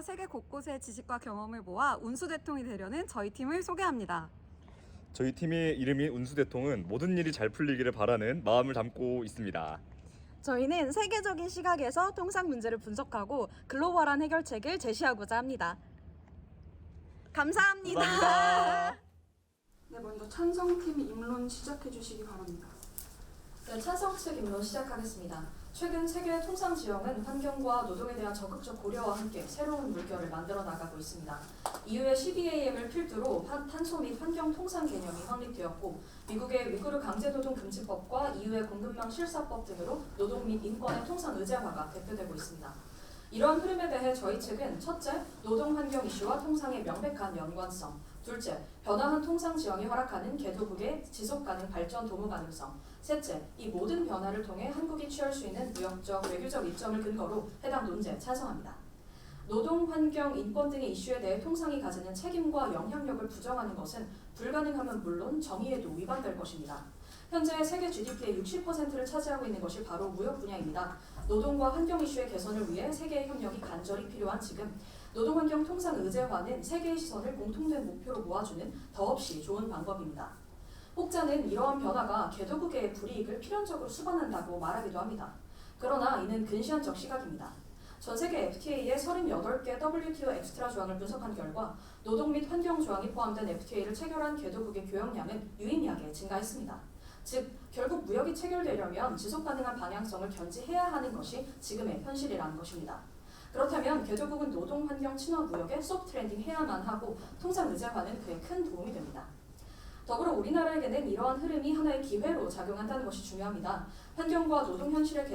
세계 곳곳의 지식과 경험을 모아 운수대통이 되려는 저희 팀을 소개합니다. 저희 팀의 이름인 운수대통은 모든 일이 잘 풀리기를 바라는 마음을 담고 있습니다. 저희는 세계적인 시각에서 통상 문제를 분석하고 글로벌한 해결책을 제시하고자 합니다. 감사합니다. 감사합니다. 네, 먼저 찬성팀 입론 시작해 주시기 바랍니다. 네, 찬성 측 입론 시작하겠습니다. 최근 세계 통상 지형은 환경과 노동에 대한 적극적 고려와 함께 새로운 물결을 만들어 나가고 있습니다. EU의 12AM을 필두로 탄소 및 환경 통상 개념이 확립되었고, 미국의 위구르 강제노동 금지법과 EU의 공급망 실사법 등으로 노동 및 인권의 통상 의제화가 대표되고 있습니다. 이러한 흐름에 대해 저희 측은 첫째, 노동 환경 이슈와 통상의 명백한 연관성, 둘째, 변화한 통상 지형이 허락하는 개도국의 지속가능 발전 도모 가능성, 셋째, 이 모든 변화를 통해 한국이 취할 수 있는 무역적, 외교적 이점을 근거로 해당 논제에 찬성합니다. 노동, 환경, 인권 등의 이슈에 대해 통상이 가지는 책임과 영향력을 부정하는 것은 불가능함은 물론 정의에도 위반될 것입니다. 현재 세계 GDP의 60%를 차지하고 있는 것이 바로 무역 분야입니다. 노동과 환경 이슈의 개선을 위해 세계의 협력이 간절히 필요한 지금, 노동환경 통상 의제화는 세계의 시선을 공통된 목표로 모아주는 더없이 좋은 방법입니다. 혹자는 이러한 변화가 개도국의 불이익을 필연적으로 수반한다고 말하기도 합니다. 그러나 이는 근시안적 시각입니다. 전 세계 FTA의 38개 WTO 엑스트라 조항을 분석한 결과 노동 및 환경 조항이 포함된 FTA를 체결한 개도국의 교역량은 유의미하게 증가했습니다. 즉, 결국 무역이 체결되려면 지속가능한 방향성을 견지해야 하는 것이 지금의 현실이라는 것입니다. 그렇다면 개도국은 노동, 환경, 친화 무역에 소프트 랜딩 해야만 하고 통상 의제화는 그에 큰 도움이 됩니다. 더불어 우리나라에게는 이러한 흐름이 하나의 기회로 작용한다는 것이 중요합니다. 환경과 노동 현실의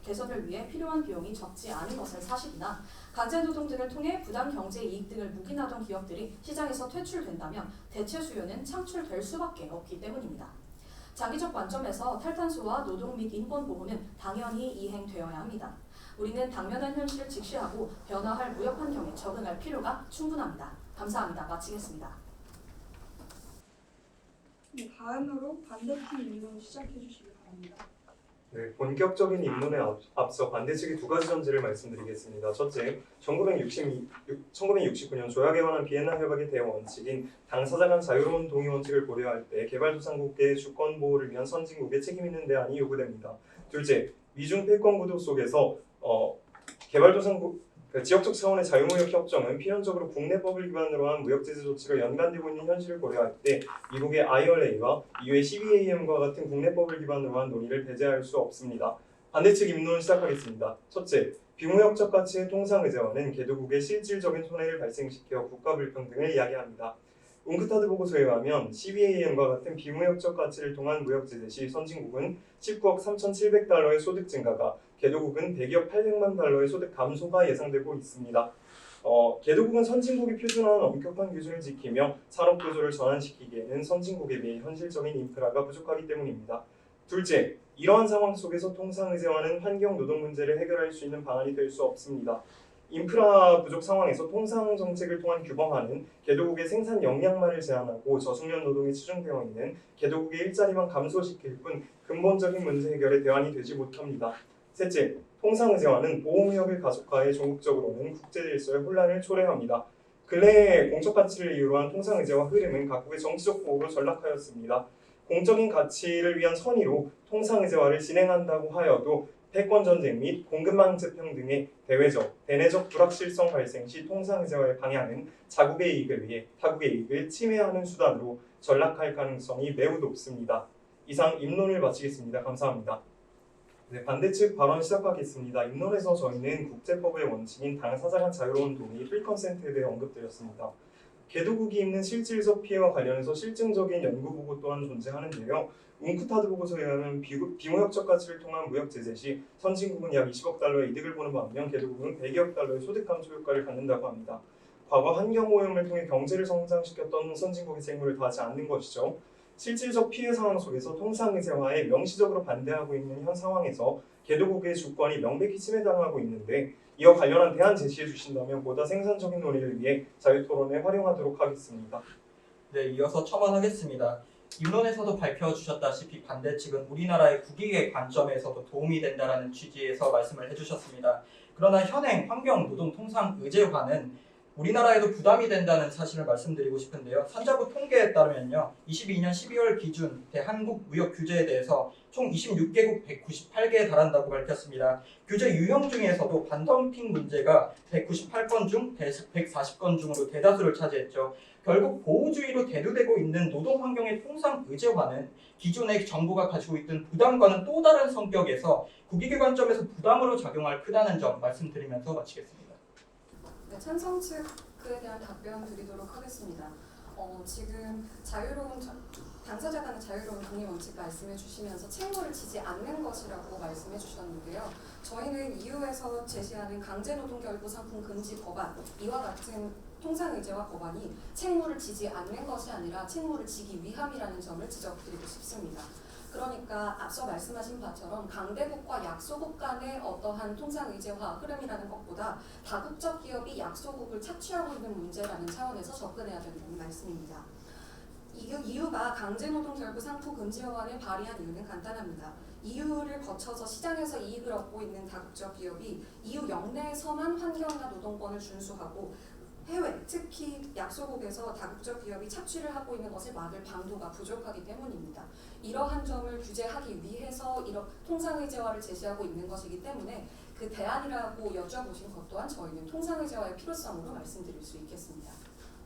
개선을 위해 필요한 비용이 적지 않은 것은 사실이나 강제노동 등을 통해 부당 경제 이익 등을 묵인하던 기업들이 시장에서 퇴출된다면 대체 수요는 창출될 수밖에 없기 때문입니다. 장기적 관점에서 탈탄소와 노동 및 인권 보호는 당연히 이행되어야 합니다. 우리는 당면한 현실을 직시하고 변화할 무역 환경에 적응할 필요가 충분합니다. 감사합니다. 마치겠습니다. 네, 다음으로 반대팀 입론 시작해 주시기 바랍니다. 네, 본격적인 입론에 앞서 반대 측의 두 가지 전제를 말씀드리겠습니다. 첫째, 1969년 조약에 관한 비엔나 협약의 대원칙인 당사자 간 자유로운 동의 원칙을 고려할 때 개발도상국의 주권 보호를 위한 선진국의 책임 있는 대안이 요구됩니다. 둘째, 미중 패권 구도 속에서 개발도상국 지역적 차원의 자유무역 협정은 필연적으로 국내법을 기반으로 한 무역 제재 조치가 연관되고 있는 현실을 고려할 때 미국의 IRA와 EU의 12AM과 같은 국내법을 기반으로 한 논의를 배제할 수 없습니다. 반대측 입론 시작하겠습니다. 첫째, 비무역적 가치의 통상 의제화는 개도국의 실질적인 손해를 발생시켜 국가 불평등을 이야기합니다. 웅크타드 보고서에 의하면 12AM과 같은 비무역적 가치를 통한 무역 제재 시 선진국은 19억 3,700달러의 소득 증가가, 개도국은 100억 800만 달러의 소득 감소가 예상되고 있습니다. 개도국은 선진국이 표준화한 엄격한 기준을 지키며 산업 구조를 전환시키기에는 선진국에 비해 현실적인 인프라가 부족하기 때문입니다. 둘째, 이러한 상황 속에서 통상 의제화는 환경 노동 문제를 해결할 수 있는 방안이 될 수 없습니다. 인프라 부족 상황에서 통상 정책을 통한 규범화는 개도국의 생산 역량만을 제한하고 저숙련 노동에 치중되어 있는 개도국의 일자리만 감소시킬 뿐 근본적인 문제 해결에 대안이 되지 못합니다. 셋째, 통상 의제화는 보호무역을 가속화해 종국적으로는 국제 질서의 혼란을 초래합니다. 근래의 공적 가치를 이유로 한 통상 의제화 흐름은 각국의 정치적 보호로 전락하였습니다. 공적인 가치를 위한 선의로 통상 의제화를 진행한다고 하여도 패권 전쟁 및 공급망 재평 등의 대외적, 대내적 불확실성 발생 시 통상 의제화의 방향은 자국의 이익을 위해 타국의 이익을 침해하는 수단으로 전락할 가능성이 매우 높습니다. 이상 입론을 마치겠습니다. 감사합니다. 네, 반대측 발언 시작하겠습니다. 입론에서 저희는 국제법의 원칙인 당사자 간 자유로운 동의, 프리컨센트에 대해 언급드렸습니다. 개도국이 입는 실질적 피해와 관련해서 실증적인 연구 보고 또한 존재하는데요. 웅크타드 보고서에 의하면 비무역적 가치를 통한 무역 제재 시 선진국은 약 20억 달러의 이득을 보는 반면 개도국은 100억 달러의 소득 감소 효과를 갖는다고 합니다. 과거 환경 오염을 통해 경제를 성장시켰던 선진국의 책임을 다하지 않는 것이죠. 실질적 피해 상황 속에서 통상 의제화에 명시적으로 반대하고 있는 현 상황에서 개도국의 주권이 명백히 침해당하고 있는데, 이와 관련한 대안 제시해 주신다면 보다 생산적인 논의를 위해 자유토론에 활용하도록 하겠습니다. 네, 이어서 첨언하겠습니다. 입론에서도 밝혀주셨다시피 반대 측은 우리나라의 국익의 관점에서도 도움이 된다라는 취지에서 말씀을 해주셨습니다. 그러나 현행 환경 노동 통상 의제화는 우리나라에도 부담이 된다는 사실을 말씀드리고 싶은데요. 산자부 통계에 따르면요, 22년 12월 기준 대한국 무역 규제에 대해서 총 26개국 198개에 달한다고 밝혔습니다. 규제 유형 중에서도 반덤핑 문제가 198건 중 140건 중으로 대다수를 차지했죠. 결국 보호주의로 대두되고 있는 노동 환경의 통상 의제화는 기존의 정부가 가지고 있던 부담과는 또 다른 성격에서 국익의 관점에서 부담으로 작용할 크다는 점 말씀드리면서 마치겠습니다. 네, 찬성 측에 대한 답변 드리도록 하겠습니다. 지금 당사자 간의 자유로운 동의 원칙 말씀해 주시면서 책무를 지지 않는 것이라고 말씀해 주셨는데요. 저희는 EU에서 제시하는 강제노동결부 상품 금지 법안, 이와 같은 통상의제화 법안이 책무를 지지 않는 것이 아니라 책무를 지기 위함이라는 점을 지적드리고 싶습니다. 그러니까 앞서 말씀하신 바처럼 강대국과 약소국 간의 어떠한 통상의제화 흐름이라는 것보다 다국적 기업이 약소국을 착취하고 있는 문제라는 차원에서 접근해야 된다는 말씀입니다. EU가 강제노동결부 상품 금지 법안을 발의한 이유는 간단합니다. EU를 거쳐서 시장에서 이익을 얻고 있는 다국적 기업이 EU 영내에서만 환경이나 노동권을 준수하고 해외, 특히 약소국에서 다국적 기업이 착취를 하고 있는 것을 막을 방도가 부족하기 때문입니다. 이러한 점을 규제하기 위해서 이런 통상의제화를 제시하고 있는 것이기 때문에 그 대안이라고 여쭤보신 것 또한 저희는 통상의제화의 필요성으로 말씀드릴 수 있겠습니다.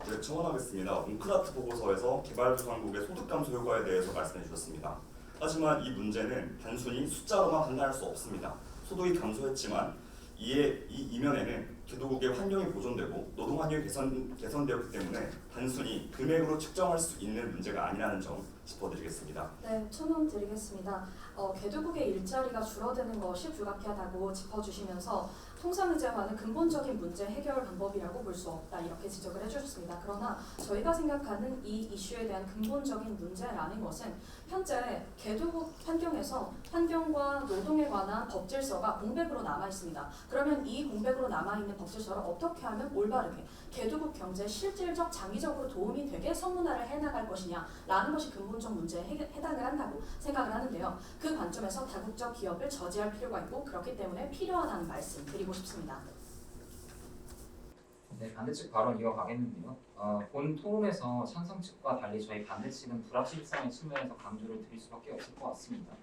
네, 첨언하겠습니다. 웅크라트 보고서에서 개발도상국의 소득 감소 효과에 대해서 말씀해 주셨습니다. 하지만 이 문제는 단순히 숫자로만 판단할 수 없습니다. 소득이 감소했지만 이 이면에는 개도국의 환경이 보존되고 노동 환경이 개선되었기 때문에 단순히 금액으로 측정할 수 있는 문제가 아니라는 점 짚어드리겠습니다. 네, 첨언 드리겠습니다. 개도국의 일자리가 줄어드는 것이 불가피하다고 짚어주시면서 통상의제화는 근본적인 문제 해결 방법이라고 볼 수 없다 이렇게 지적을 해주셨습니다. 그러나 저희가 생각하는 이 이슈에 대한 근본적인 문제라는 것은 현재 개도국 환경에서 환경과 노동에 관한 법 질서가 공백으로 남아 있습니다. 그러면 이 공백으로 남아 있는 법 질서를 어떻게 하면 올바르게 개도국 경제에 실질적 장기적으로 도움이 되게 선문화를 해나갈 것이냐라는 것이 근본적 문제에 해당을 한다고 생각을 하는데요. 그 관점에서 다국적 기업을 저지할 필요가 있고 그렇기 때문에 필요하다는 말씀 드리고 싶습니다. 네, 반대측 발언 이어가겠는데요. 본 토론에서 찬성 측과 달리 저희 반대측은 불확실성의 측면에서 강조를 드릴 수밖에 없을 것 같습니다.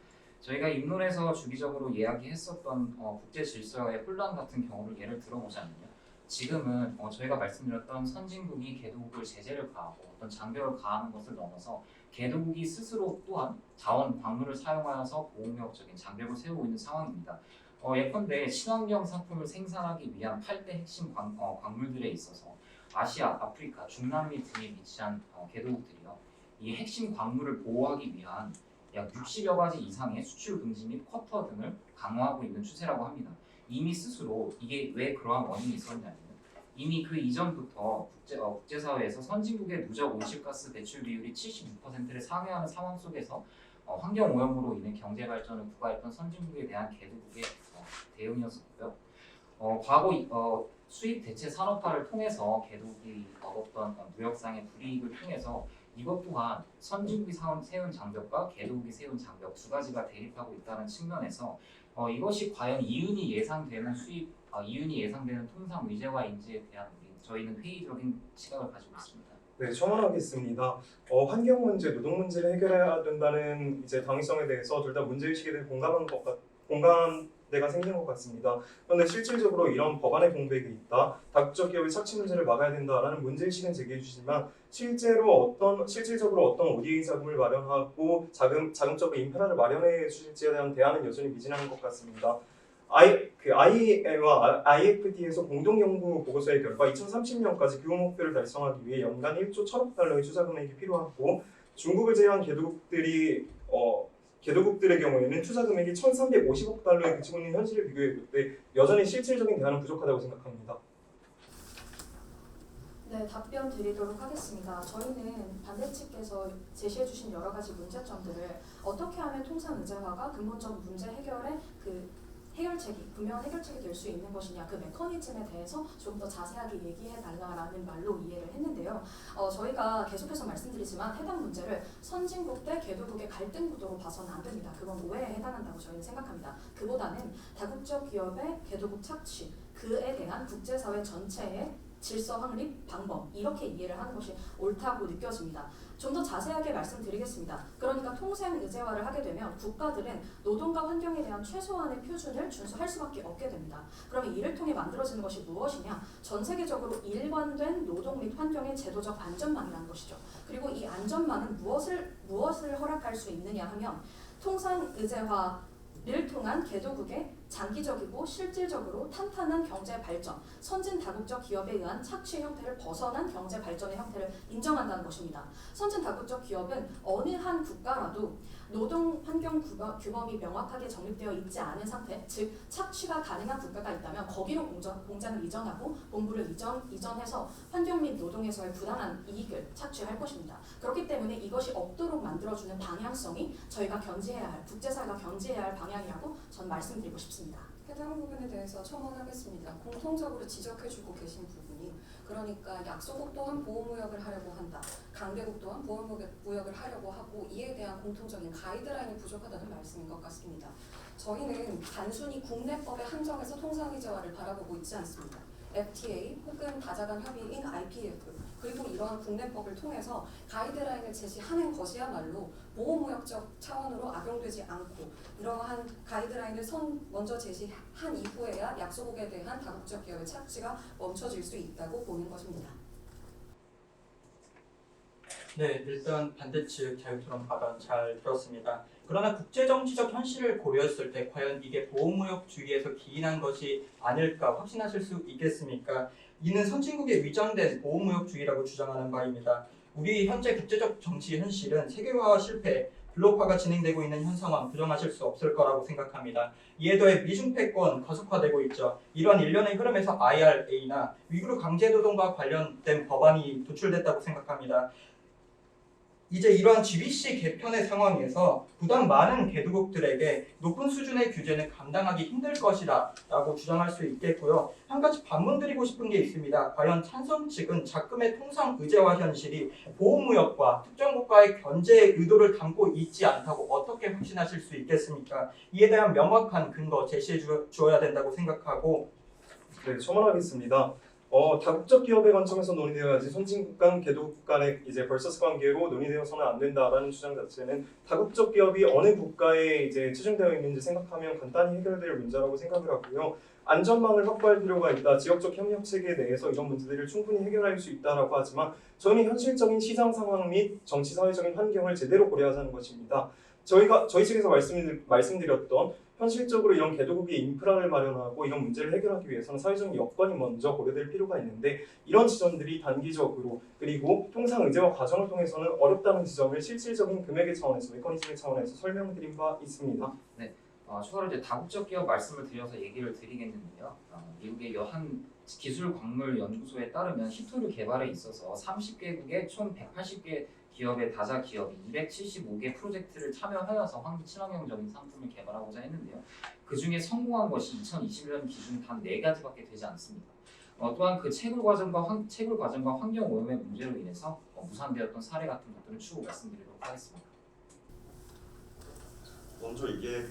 저희가 입론에서 주기적으로 이야기했었던 국제 질서의 혼란 같은 경우를 예를 들어보자면요. 지금은 저희가 말씀드렸던 선진국이 개도국을 제재를 가하고 어떤 장벽을 가하는 것을 넘어서 개도국이 스스로 또한 자원 광물을 사용하여서 보호무역적인 장벽을 세우고 있는 상황입니다. 예컨대 친환경 상품을 생산하기 위한 8대 핵심 광물들에 있어서 아시아, 아프리카, 중남미 등에 위치한 개도국들이요. 이 핵심 광물을 보호하기 위한 약 60여 가지 이상의 수출 금지 및 쿼터 등을 강화하고 있는 추세라고 합니다. 이미 스스로 이게 왜 그러한 원인이 있었냐면 이미 그 이전부터 국제사회에서 선진국의 누적 온실가스 배출 비율이 76%를 상회하는 상황 속에서 환경 오염으로 인해 경제 발전을 부과했던 선진국에 대한 개도국의 대응이었었고요. 과거 수입 대체 산업화를 통해서 개도국이 얻었던 무역상의 불이익을 통해서 이것 또한 선진국이 세운 장벽과 개도국이 세운 장벽 두 가지가 대립하고 있다는 측면에서 이것이 과연 이윤이 예상되는 이윤이 예상되는 통상 의제화인지에 대한 저희는 회의적인 시각을 가지고 있습니다. 네, 첨언하겠습니다. 환경 문제, 노동 문제를 해결해야 된다는 이제 당위성에 대해서 둘 다 문제의식에 대해 공감대가 생긴 것 같습니다. 그런데 실질적으로 이런 법안의 공백이 있다, 다국적 기업의 착취 문제를 막아야 된다라는 문제의식은 제기해 주시지만 실질적으로 어떤 ODA 자금을 마련하고 자금적으로 인프라를 마련해 주실지에 대한 대안은 여전히 미진한 것 같습니다. IEA와 IFD에서 공동 연구 보고서의 결과 2030년까지 그 목표를 달성하기 위해 연간 1조 1,000억 달러의 투자 금액이 필요하고 중국을 제외한 개도국들의 경우에는 투자 금액이 1,350억 달러에 그치고 있는 현실을 비교해 볼 때 여전히 실질적인 대안은 부족하다고 생각합니다. 네, 답변 드리도록 하겠습니다. 저희는 반대 측에서 제시해 주신 여러 가지 문제점들을 어떻게 하면 통상 의제화가 근본적 문제 해결에 해결책이 분명한 해결책이 될 수 있는 것이냐 그 메커니즘에 대해서 조금 더 자세하게 얘기해 달라라는 말로 이해를 했는데요. 저희가 계속해서 말씀드리지만 해당 문제를 선진국 대 개도국의 갈등 구도로 봐서는 안 됩니다. 그건 오해에 해당한다고 저희는 생각합니다. 그보다는 다국적 기업의 개도국 착취 그에 대한 국제사회 전체의 질서 확립 방법 이렇게 이해를 하는 것이 옳다고 느껴집니다. 좀 더 자세하게 말씀드리겠습니다. 그러니까 통상 의제화를 하게 되면 국가들은 노동과 환경에 대한 최소한의 표준을 준수할 수밖에 없게 됩니다. 그러면 이를 통해 만들어지는 것이 무엇이냐? 전 세계적으로 일관된 노동 및 환경의 제도적 안전망이라는 것이죠. 그리고 이 안전망은 무엇을 허락할 수 있느냐 하면 통상 의제화를 통한 개도국의 장기적이고 실질적으로 탄탄한 경제 발전, 선진 다국적 기업에 의한 착취 형태를 벗어난 경제 발전의 형태를 인정한다는 것입니다. 선진 다국적 기업은 어느 한 국가라도 노동 환경 규범이 명확하게 정립되어 있지 않은 상태, 즉 착취가 가능한 국가가 있다면 거기로 공장을 이전하고 본부를 이전해서 환경 및 노동에서의 부당한 이익을 착취할 것입니다. 그렇기 때문에 이것이 없도록 만들어주는 방향성이 저희가 견지해야 할, 국제사회가 견지해야 할 방향이라고 전 말씀드리고 싶습니다. 해당 부분에 대해서 첨언하겠습니다. 공통적으로 지적해주고 계신 부분이 그러니까 약소국 또한 보호무역을 하려고 한다. 강대국 또한 보호무역을 하려고 하고 이에 대한 공통적인 가이드라인이 부족하다는 말씀인 것 같습니다. 저희는 단순히 국내법에 한정해서 통상의제화를 바라보고 있지 않습니다. FTA 혹은 다자간 협의인 IPF 그리고 이러한 국내법을 통해서 가이드라인을 제시하는 것이야말로 보호무역적 차원으로 악용되지 않고 이러한 가이드라인을 먼저 제시한 이후에야 약소국에 대한 다국적 기업의 착취가 멈춰질 수 있다고 보는 것입니다. 네, 일단 반대측 자유토론 발언 잘 들었습니다. 그러나 국제정치적 현실을 고려했을 때 과연 이게 보호무역주의에서 기인한 것이 아닐까 확신하실 수 있겠습니까? 이는 선진국의 위장된 보호무역주의라고 주장하는 바입니다. 우리 현재 국제적 정치 현실은 세계화와 실패, 블록화가 진행되고 있는 현 상황 부정하실 수 없을 거라고 생각합니다. 이에 더해 미중 패권 가속화되고 있죠. 이러한 일련의 흐름에서 IRA나 위구르 강제노동과 관련된 법안이 도출됐다고 생각합니다. 이제 이러한 GBC 개편의 상황에서 부담 많은 개도국들에게 높은 수준의 규제는 감당하기 힘들 것이다 라고 주장할 수 있겠고요. 한 가지 반문드리고 싶은 게 있습니다. 과연 찬성 측은 작금의 통상 의제화 현실이 보호무역과 특정 국가의 견제의 의도를 담고 있지 않다고 어떻게 확신하실 수 있겠습니까? 이에 대한 명확한 근거 제시해 주어야 된다고 생각하고 네, 첨언하겠습니다. 다국적 기업의 관점에서 논의되어야지 선진국 간 개도국 간의 이제 벌서스 관계로 논의되어서는 안 된다라는 주장 자체는 다국적 기업이 어느 국가에 이제 치중되어 있는지 생각하면 간단히 해결될 문제라고 생각을 하고요. 안전망을 확보할 필요가 있다. 지역적 협력 체계 내에서 이런 문제들을 충분히 해결할 수 있다라고 하지만 저희는 현실적인 시장 상황 및 정치 사회적인 환경을 제대로 고려하자는 것입니다. 저희 측에서 말씀드렸던 현실적으로 이런 개도국의 인프라를 마련하고 이런 문제를 해결하기 위해서는 사회적인 여건이 먼저 고려될 필요가 있는데 이런 지점들이 단기적으로 그리고 통상 의제화 과정을 통해서는 어렵다는 지점을 실질적인 금액의 차원에서 메커니즘의 차원에서 설명드린 바 있습니다. 네, 추가로 이제 다국적 기업 말씀을 드려서 얘기를 드리겠는데요. 미국의 여한 기술 광물 연구소에 따르면 히토류 개발에 있어서 30개국의 총 180개 기업의 다자 기업이 275개 프로젝트를 참여하여서 환기 친환경적인 상품을 개발하고자 했는데요. 그 중에 성공한 것이 2021년 기준 단 4가지밖에 되지 않습니다. 또한 그 채굴 과정과 환경 오염의 문제로 인해서 무산되었던 사례 같은 것들을 추후 말씀드리도록 하겠습니다. 먼저 이게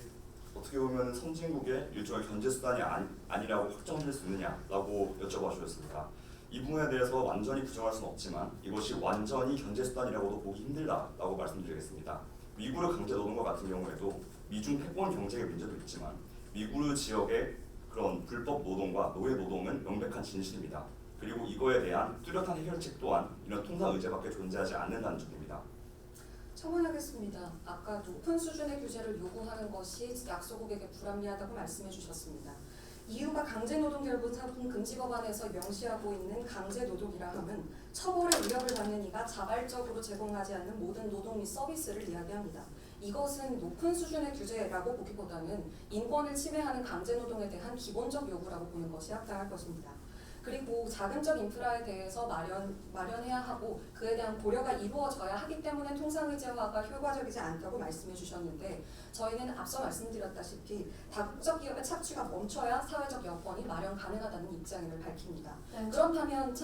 어떻게 보면 선진국의 일종의 견제 수단이 아니라고 확정될 수 있느냐라고 여쭤봐 주셨습니다. 이 부분에 대해서 완전히 부정할 수는 없지만 이것이 완전히 견제 수단이라고도 보기 힘들다라고 말씀드리겠습니다. 위구르 강제 노동과 같은 경우에도 미중 패권 경쟁의 문제도 있지만 위구르 지역의 그런 불법 노동과 노예 노동은 명백한 진실입니다. 그리고 이거에 대한 뚜렷한 해결책 또한 이런 통상 의제밖에 존재하지 않는다는 점입니다. 첨언하겠습니다. 아까 높은 수준의 규제를 요구하는 것이 약소국에게 불합리하다고 말씀해 주셨습니다. 이유가 강제노동 결부 상품 금지 법안에서 명시하고 있는 강제노동이라 함은 처벌의 위협을 받는 이가 자발적으로 제공하지 않는 모든 노동 및 서비스를 이야기합니다. 이것은 높은 수준의 규제라고 보기보다는 인권을 침해하는 강제노동에 대한 기본적 요구라고 보는 것이 합당할 것입니다. 그리고 자금적 인프라에 대해서 마련해야 하고 그에 대한 고려가 이루어져야 하기 때문에 통상의제화가 효과적이지 않다고 말씀해 주셨는데 저희는 앞서 말씀드렸다시피 다국적 기업의 착취가 멈춰야 사회적 여건이 마련 가능하다는 입장임을 밝힙니다. 네, 그렇다면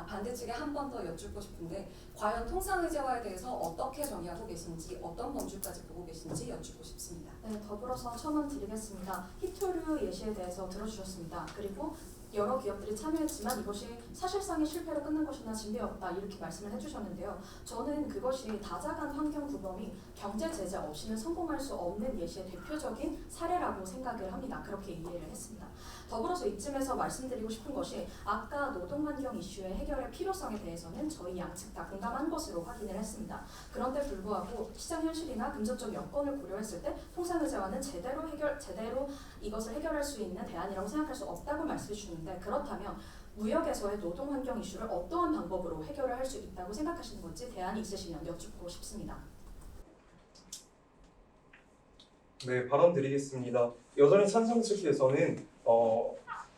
반대 측에 한 번 더 여쭙고 싶은데 과연 통상의제화에 대해서 어떻게 정의하고 계신지 어떤 범주까지 보고 계신지 여쭙고 싶습니다. 네, 더불어서 첨언 드리겠습니다. 히토류 예시에 대해서 들어주셨습니다. 그리고 여러 기업들이 참여했지만 이것이 사실상의 실패로 끝난 것이나 진배였다 이렇게 말씀을 해주셨는데요. 저는 그것이 다자간 환경 구범이 경제 제재 없이는 성공할 수 없는 예시의 대표적인 사례라고 생각을 합니다. 그렇게 이해를 했습니다. 더불어서 이쯤에서 말씀드리고 싶은 것이 아까 노동환경 이슈의 해결의 필요성에 대해서는 저희 양측 다 공감한 것으로 확인을 했습니다. 그런데 불구하고 시장 현실이나 금전적 여건을 고려했을 때 통상의제화는 제대로 이것을 해결할 수 있는 대안이라고 생각할 수 없다고 말씀해 주시는데 그렇다면 무역에서의 노동환경 이슈를 어떠한 방법으로 해결을 할 수 있다고 생각하시는 건지 대안이 있으시면 여쭙고 싶습니다. 네, 발언 드리겠습니다. 여전히 찬성 측에서는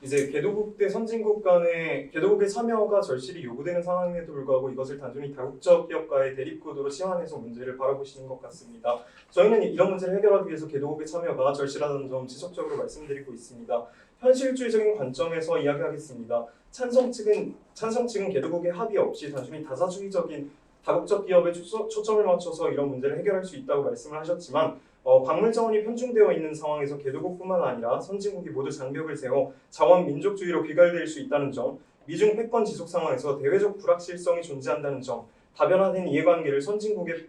이제 개도국 대 선진국 간의 개도국의 참여가 절실히 요구되는 상황임에도 불구하고 이것을 단순히 다국적 기업과의 대립 구도로 치환해서 문제를 바라보시는 것 같습니다. 저희는 이런 문제를 해결하기 위해서 개도국의 참여가 절실하다는 점 지속적으로 말씀드리고 있습니다. 현실주의적인 관점에서 이야기하겠습니다. 찬성 측은 개도국의 합의 없이 단순히 다자주의적인 다국적 기업에 초점을 맞춰서 이런 문제를 해결할 수 있다고 말씀을 하셨지만 광물 자원이 편중되어 있는 상황에서 개도국뿐만 아니라 선진국이 모두 장벽을 세워 자원 민족주의로 귀결될 수 있다는 점, 미중 패권 지속 상황에서 대외적 불확실성이 존재한다는 점, 다변화된 이해관계를 선진국의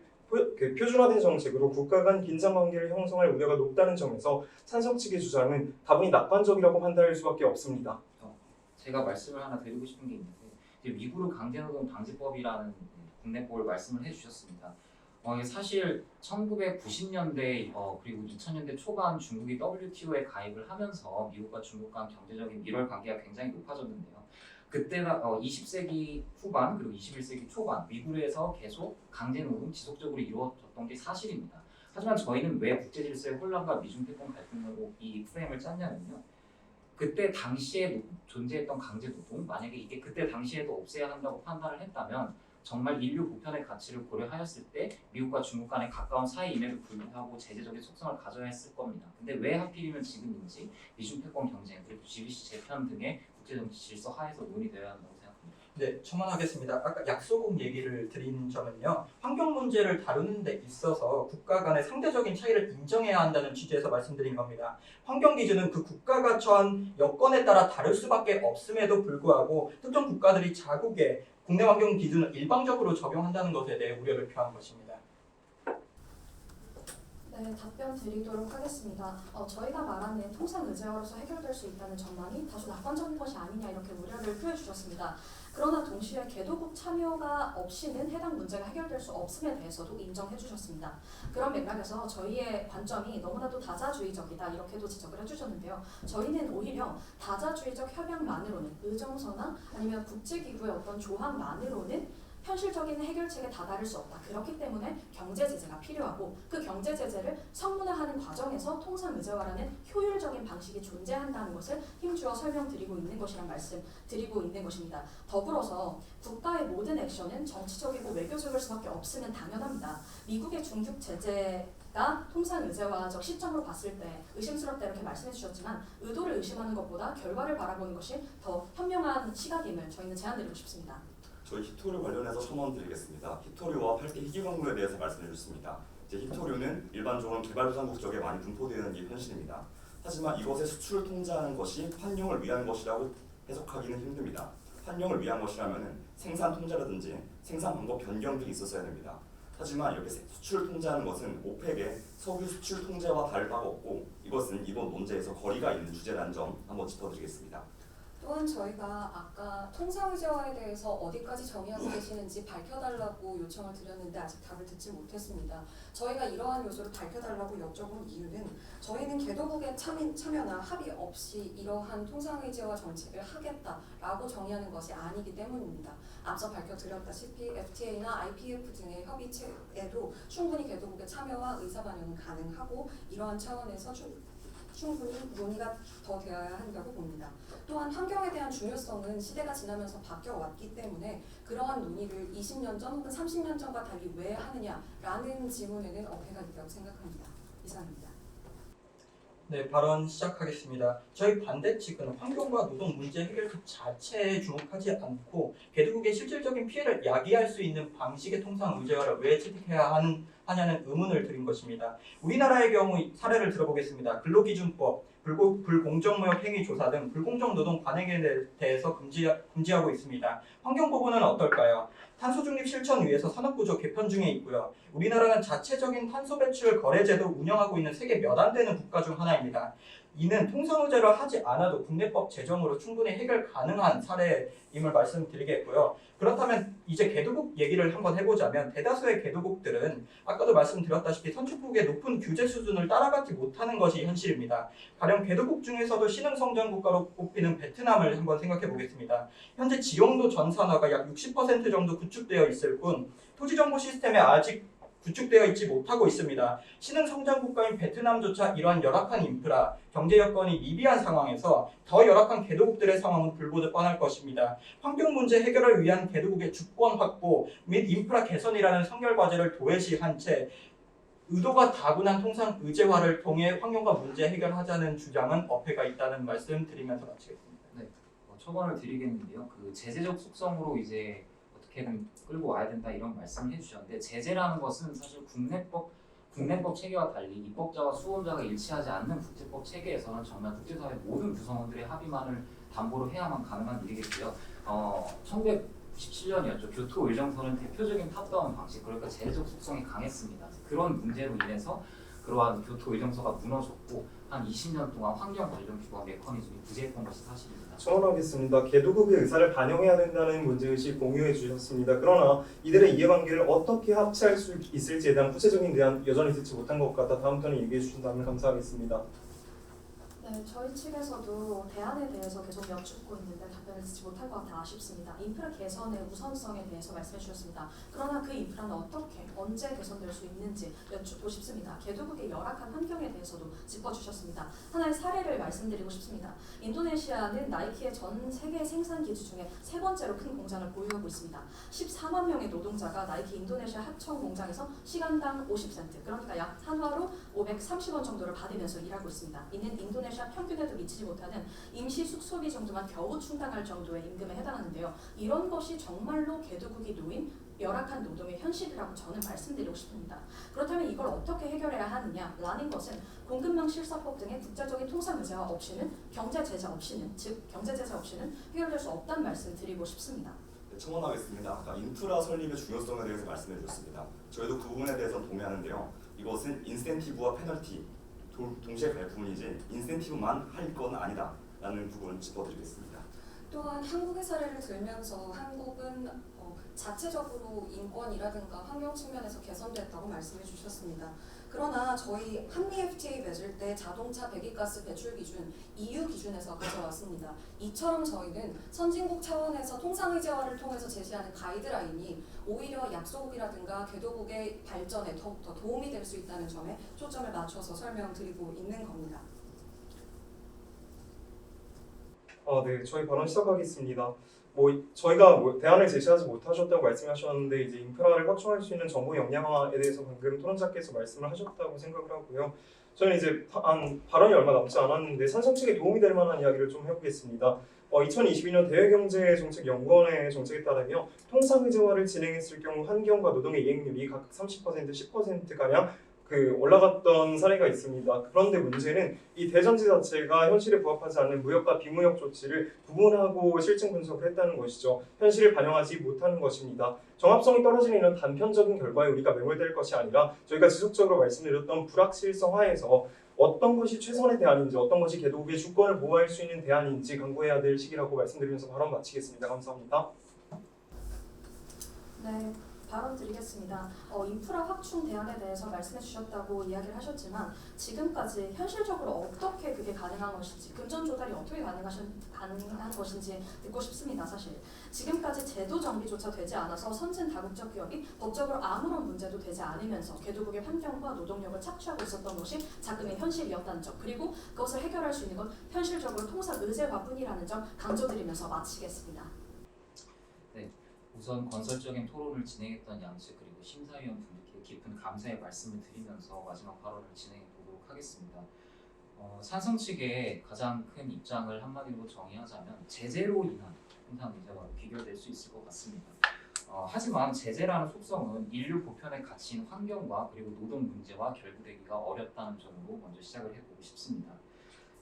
표준화된 정책으로 국가 간 긴장 관계를 형성할 우려가 높다는 점에서 찬성 측의 주장은 다분히 낙관적이라고 판단할 수밖에 없습니다. 제가 말씀을 하나 드리고 싶은 게 있는데 이제 미국은 강제노동 방지법이라는 국내법을 말씀을 해주셨습니다. 이게 사실 1990년대 그리고 2000년대 초반 중국이 WTO에 가입을 하면서 미국과 중국 간 경제적인 밀월 관계가 굉장히 높아졌는데요. 그때가 20세기 후반 그리고 21세기 초반 미국에서 계속 강제노동 지속적으로 이루어졌던 게 사실입니다. 하지만 저희는 왜 국제질서의 혼란과 미중 패권 갈등으로 이 프레임을 짰냐면요. 그때 당시에 존재했던 강제노동 만약에 이게 그때 당시에도 없애야 한다고 판단을 했다면 정말 인류 보편의 가치를 고려하였을 때 미국과 중국 간의 가까운 사이임에도 불구하고 제재적인 속성을 가져야 했을 겁니다. 근데 왜 하필이면 지금인지 미중 패권 경쟁 그리고 GBC 재편 등의 국제정치 질서 하에서 논의되어야 한다고 생각합니다. 네, 첨언하겠습니다. 아까 약소국 얘기를 드린 점은요. 환경 문제를 다루는 데 있어서 국가 간의 상대적인 차이를 인정해야 한다는 취지에서 말씀드린 겁니다. 환경 기준은 그 국가가 처한 여건에 따라 다를 수밖에 없음에도 불구하고 특정 국가들이 자국의 국내 환경 기준을 일방적으로 적용한다는 것에 대해 우려를 표한 것입니다. 네, 답변 드리도록 하겠습니다. 저희가 말하는 통상의제화로서 해결될 수 있다는 전망이 다소 낙관적인 것이 아니냐 이렇게 우려를 표해 주셨습니다. 그러나 동시에 개도국 참여가 없이는 해당 문제가 해결될 수 없음에 대해서도 인정해 주셨습니다. 그런 맥락에서 저희의 관점이 너무나도 다자주의적이다 이렇게도 지적을 해주셨는데요. 저희는 오히려 다자주의적 협약만으로는 의정서나 아니면 국제기구의 어떤 조항만으로는 현실적인 해결책에 다다를 수 없다. 그렇기 때문에 경제 제재가 필요하고 그 경제 제재를 성문화하는 과정에서 통상의제화라는 효율적인 방식이 존재한다는 것을 힘주어 설명드리고 있는 것이란 말씀 드리고 있는 것입니다. 더불어서 국가의 모든 액션은 정치적이고 외교적일 수밖에 없음은 당연합니다. 미국의 중국 제재가 통상의제화적 시점으로 봤을 때 의심스럽다 이렇게 말씀해 주셨지만 의도를 의심하는 것보다 결과를 바라보는 것이 더 현명한 시각임을 저희는 제안드리고 싶습니다. 저희 히토류 관련해서 첨언 드리겠습니다. 히토류와 8개 희귀광물에 대해서 말씀해 주셨습니다. 이제 히토류는 일반적으로 개발도상국 지역에 많이 분포되는 게 현실입니다. 하지만 이것의 수출을 통제하는 것이 환경을 위한 것이라고 해석하기는 힘듭니다. 환경을 위한 것이라면 생산 통제라든지 생산 방법 변경 등이 있었어야 됩니다. 하지만 이렇게 수출을 통제하는 것은 오펙의 석유 수출 통제와 다를 바가 없고 이것은 이번 논제에서 거리가 있는 주제라는 점 한번 짚어드리겠습니다. 또한 저희가 아까 통상의제화에 대해서 어디까지 정의하고 계시는지 밝혀달라고 요청을 드렸는데 아직 답을 듣지 못했습니다. 저희가 이러한 요소를 밝혀달라고 여쭤본 이유는 저희는 개도국의 참여나 합의 없이 이러한 통상의제화 정책을 하겠다라고 정의하는 것이 아니기 때문입니다. 앞서 밝혀드렸다시피 FTA나 IPF 등의 협의체에도 충분히 개도국의 참여와 의사반영은 가능하고 이러한 차원에서 충분히 논의가 더 되어야 한다고 봅니다. 또한 환경에 대한 중요성은 시대가 지나면서 바뀌어왔기 때문에 그러한 논의를 20년 전 혹은 30년 전과 달리 왜 하느냐라는 질문에는 어폐가 있다고 생각합니다. 이상입니다. 네, 발언 시작하겠습니다. 저희 반대 측은 환경과 노동 문제 해결책 자체에 주목하지 않고 개도국의 실질적인 피해를 야기할 수 있는 방식의 통상 의제화를 왜 채택해야 하냐는 의문을 드린 것입니다. 우리나라의 경우 사례를 들어보겠습니다. 근로기준법, 불공정무역 행위 조사 등 불공정 노동 관행에 대해서 금지하고 있습니다. 환경부분은 어떨까요? 탄소중립 실천위에서 산업구조 개편 중에 있고요. 우리나라는 자체적인 탄소 배출 거래제도 운영하고 있는 세계 몇 안 되는 국가 중 하나입니다. 이는 통상의제를 하지 않아도 국내법 제정으로 충분히 해결 가능한 사례임을 말씀드리겠고요. 그렇다면 이제 개도국 얘기를 한번 해보자면 대다수의 개도국들은 아까도 말씀드렸다시피 선진국의 높은 규제 수준을 따라가지 못하는 것이 현실입니다. 가령 개도국 중에서도 신흥성장국가로 꼽히는 베트남을 한번 생각해 보겠습니다. 현재 지용도 전산화가 약 60% 정도 구축되어 있을 뿐 토지정보 시스템에 아직 구축되어 있지 못하고 있습니다. 신흥성장국가인 베트남조차 이러한 열악한 인프라, 경제 여건이 미비한 상황에서 더 열악한 개도국들의 상황은 불보듯 뻔할 것입니다. 환경 문제 해결을 위한 개도국의 주권 확보 및 인프라 개선이라는 선결 과제를 도외시한 채 의도가 다분한 통상 의제화를 통해 환경과 문제 해결하자는 주장은 어폐가 있다는 말씀 드리면서 마치겠습니다. 처벌을 드리겠는데요. 그 제재적 속성으로 이제 어떻게든 끌고 와야 된다 이런 말씀을 해주셨는데 제재라는 것은 사실 국내법 체계와 달리 입법자와 수호자가 일치하지 않는 국제법 체계에서는 정말 국제사회 모든 구성원들의 합의만을 담보로 해야만 가능한 일이겠고요. 1997년이었죠. 교토 의정서는 대표적인 탑다운 방식, 그러니까 제재적 속성이 강했습니다. 그런 문제로 인해서 그러한 교토 의정서가 무너졌고 한 20년 동안 환경 관련 규범 메커니즘이 부재했던 것이 사실입니다. 청원하겠습니다. 개도국의 의사를 반영해야 된다는 문제의식 공유해 주셨습니다. 그러나 이들의 이해관계를 어떻게 합치할 수 있을지에 대한 구체적인 대안 여전히 듣지 못한 것 같아 다음 턴에 얘기해 주신다면 감사하겠습니다. 네, 저희 측에서도 대안에 대해서 계속 여쭙고 있는데 답변을 듣지 못한 것 같아 아쉽습니다. 인프라 개선의 우선성에 대해서 말씀해 주셨습니다. 그러나 그 인프라는 어떻게, 언제 개선될 수 있는지 여쭙고 싶습니다. 개도국의 열악한 환경에 대해서도 짚어주셨습니다. 하나의 사례를 말씀드리고 싶습니다. 인도네시아는 나이키의 전 세계 생산 기지 중에 세 번째로 큰 공장을 보유하고 있습니다. 14만 명의 노동자가 나이키 인도네시아 하청 공장에서 시간당 50센트, 그러니까 약 한화로 530원 정도를 받으면서 일하고 있습니다. 이는 인도네시아 평균에도 미치지 못하는 임시 숙소비 정도만 겨우 충당할 정도의 임금에 해당하는데요. 이런 것이 정말로 개도국이 놓인 열악한 노동의 현실이라고 저는 말씀드리고 싶습니다. 그렇다면 이걸 어떻게 해결해야 하느냐라는 것은 공급망 실사법 등의 국제적인 통상 의제화 없이는 경제 제재 없이는, 즉 경제 제재 없이는 해결될 수 없다는 말씀 드리고 싶습니다. 네, 첨언하겠습니다. 아까 인프라 설립의 중요성에 대해서 말씀해 주셨습니다. 저희도 그 부분에 대해서 동의하는데요. 이것은 인센티브와 페널티 동시에 갈 부분이지 인센티브만 할 건 아니다라는 부분을 짚어드리겠습니다. 또한 한국의 사례를 들면서 한국은 자체적으로 인권이라든가 환경 측면에서 개선됐다고 말씀해 주셨습니다. 그러나 저희 한미 FTA 맺을 때 자동차 배기가스 배출 기준 EU 기준에서 가져왔습니다. 이처럼 저희는 선진국 차원에서 통상의제화를 통해서 제시하는 가이드라인이 오히려 약소국이라든가 개도국의 발전에 더욱더 도움이 될 수 있다는 점에 초점을 맞춰서 설명드리고 있는 겁니다. 네, 저희 발언 시작하겠습니다. 저희가 대안을 제시하지 못하셨다고 말씀하셨는데 이제 인프라를 확충할 수 있는 정보 역량화에 대해서 방금 토론자께서 말씀을 하셨다고 생각을 하고요. 저는 이제 발언이 얼마 남지 않았는데 산성 측에 도움이 될 만한 이야기를 좀 해보겠습니다. 2022년 대외경제정책연구원의 정책에 따르면 통상의제화를 진행했을 경우 환경과 노동의 이행률이 각각 30%, 10%가량 올라갔던 사례가 있습니다. 그런데 문제는 이 대전제 자체가 현실에 부합하지 않는 무역과 비무역 조치를 구분하고 실증 분석을 했다는 것이죠. 현실을 반영하지 못하는 것입니다. 정합성이 떨어지는 이런 단편적인 결과에 우리가 매몰될 것이 아니라 저희가 지속적으로 말씀드렸던 불확실성하에서 어떤 것이 최선의 대안인지 어떤 것이 개도국의 주권을 보호할 수 있는 대안인지 강구해야 될 시기라고 말씀드리면서 발언 마치겠습니다. 감사합니다. 네. 발언 드리겠습니다. 인프라 확충 대안에 대해서 말씀해 주셨다고 이야기를 하셨지만 지금까지 현실적으로 어떻게 그게 가능한 것인지, 금전 조달이 어떻게 가능한 것인지 듣고 싶습니다. 사실 지금까지 제도 정비조차 되지 않아서 선진 다국적 기업이 법적으로 아무런 문제도 되지 않으면서 개도국의 환경과 노동력을 착취하고 있었던 것이 자금의 현실이었다는 점, 그리고 그것을 해결할 수 있는 건 현실적으로 통상 의제화뿐이라는 점 강조드리면서 마치겠습니다. 우선 건설적인 토론을 진행했던 양측 그리고 심사위원분들께 깊은 감사의 말씀을 드리면서 마지막 발언을 진행해 보도록 하겠습니다. 찬성 측의 가장 큰 입장을 한마디로 정의하자면 제재로 인한 통상 의제와 비교될 수 있을 것 같습니다. 하지만 제재라는 속성은 인류 보편에 갇힌 환경과 그리고 노동 문제와 결부되기가 어렵다는 점으로 먼저 시작을 해보고 싶습니다.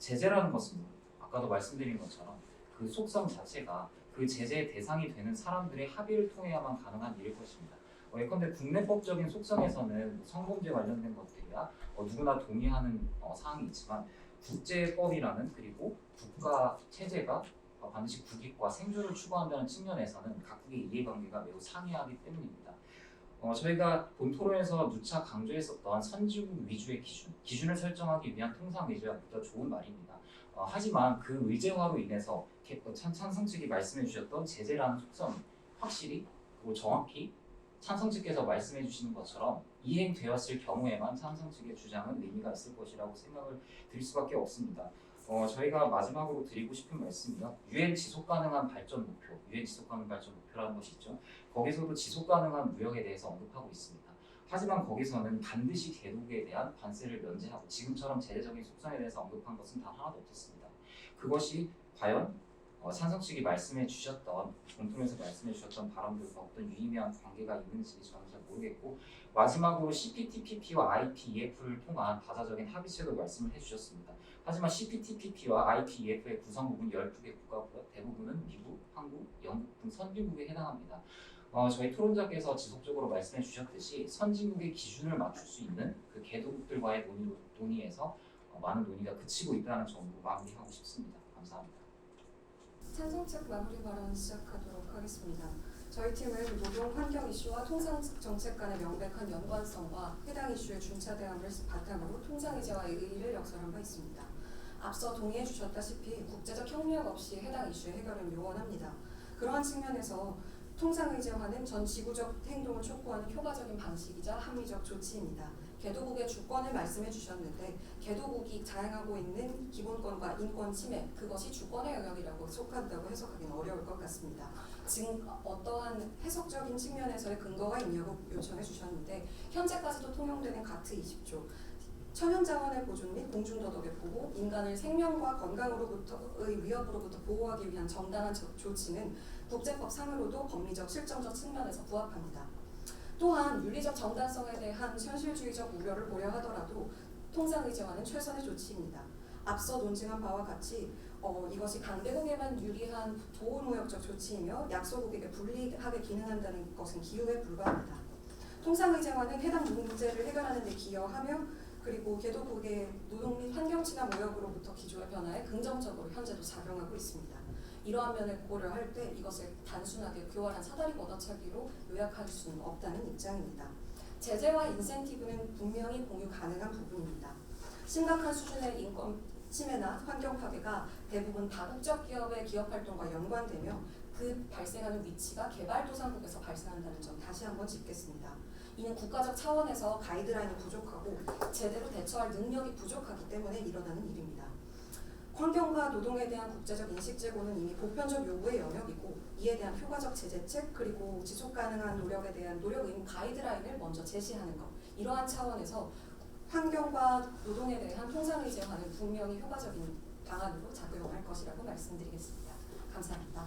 제재라는 것은 아까도 말씀드린 것처럼 그 속성 자체가 그 제재의 대상이 되는 사람들의 합의를 통해야만 가능한 일일 것입니다. 예컨대 국내법적인 속성에서는 성범죄 관련된 것들이야 누구나 동의하는 사항이 있지만 국제법이라는 그리고 국가 체제가 반드시 국익과 생존을 추구한다는 측면에서는 각국의 이해관계가 매우 상이하기 때문입니다. 저희가 본 토론에서 누차 강조했었던 선진국 위주의 기준을 설정하기 위한 통상 의제와 보다 좋은 말입니다. 하지만 그 의제화로 인해서 찬성 측이 말씀해 주셨던 제재라는 속성이 확실히 그리고 정확히 찬성 측께서 말씀해 주시는 것처럼 이행되었을 경우에만 찬성 측의 주장은 의미가 있을 것이라고 생각을 드릴 수밖에 없습니다. 저희가 마지막으로 드리고 싶은 말씀이요. 유엔 지속 가능한 발전 목표, 유엔 지속 가능한 발전 목표라는 것이 있죠. 거기서도 지속 가능한 무역에 대해서 언급하고 있습니다. 하지만 거기서는 반드시 개독에 대한 관세를 면제하고 지금처럼 제재적인 속성에 대해서 언급한 것은 단 하나도 없었습니다. 그것이 과연 찬성 측이 말씀해 주셨던 공통에서 말씀해 주셨던 발언들과 어떤 유의미한 관계가 있는지 저는 잘 모르겠고, 마지막으로 CPTPP와 IPEF를 통한 다자적인 합의체도 말씀을 해주셨습니다. 하지만 CPTPP와 IPEF의 구성국은 12개 국가고요. 대부분은 미국, 한국, 영국 등 선진국에 해당합니다. 저희 토론자께서 지속적으로 말씀해 주셨듯이 선진국의 기준을 맞출 수 있는 그 개도국들과의 논의에서 많은 논의가 그치고 있다는 점으로 마무리하고 싶습니다. 감사합니다. 찬성 측 마무리 발언 시작하도록 하겠습니다. 저희 팀은 노동 환경 이슈와 통상 정책 간의 명백한 연관성과 해당 이슈의 준차 대응을 바탕으로 통상 의제와의 의의를 역설한 바 있습니다. 앞서 동의해 주셨다시피 국제적 협력 없이 해당 이슈의 해결은 요원합니다. 그러한 측면에서 통상 의제화는 전 지구적 행동을 촉구하는 효과적인 방식이자 합리적 조치입니다. 개도국의 주권을 말씀해 주셨는데 개도국이 자행하고 있는 기본권과 인권 침해, 그것이 주권의 영역이라고 속한다고 해석하기는 어려울 것 같습니다. 지금 어떠한 해석적인 측면에서의 근거가 있냐고 요청해 주셨는데 현재까지도 통용되는 가트 20조, 천연자원의 보존 및 공중도덕의 보호, 인간을 생명과 건강으로부터의 위협으로부터 보호하기 위한 정당한 조치는 국제법 상으로도 법리적 실정적 측면에서 부합합니다. 또한 윤리적 정당성에 대한 현실주의적 우려를 고려하더라도 통상의제화는 최선의 조치입니다. 앞서 논증한 바와 같이 이것이 강대국에만 유리한 보호무역적 조치이며 약소국에게 불리하게 기능한다는 것은 기우에 불과합니다. 통상의제화는 해당 문제를 해결하는 데 기여하며 그리고 개도국의 노동 및 환경친화 무역으로부터 기조의 변화에 긍정적으로 현재도 작용하고 있습니다. 이러한 면을 고려할 때 이것을 단순하게 교활한 사다리 걷어차기로 요약할 수는 없다는 입장입니다. 제재와 인센티브는 분명히 공유 가능한 부분입니다. 심각한 수준의 인권 침해나 환경 파괴가 대부분 다국적 기업의 기업 활동과 연관되며 그 발생하는 위치가 개발도상국에서 발생한다는 점 다시 한번 짚겠습니다. 이는 국가적 차원에서 가이드라인이 부족하고 제대로 대처할 능력이 부족하기 때문에 일어나는 일입니다. 환경과 노동에 대한 국제적 인식 제고는 이미 보편적 요구의 영역이고 이에 대한 효과적 제재책 그리고 지속가능한 노력에 대한 노력 의무 가이드라인을 먼저 제시하는 것, 이러한 차원에서 환경과 노동에 대한 통상의제화는 분명히 효과적인 방안으로 작용할 것이라고 말씀드리겠습니다. 감사합니다.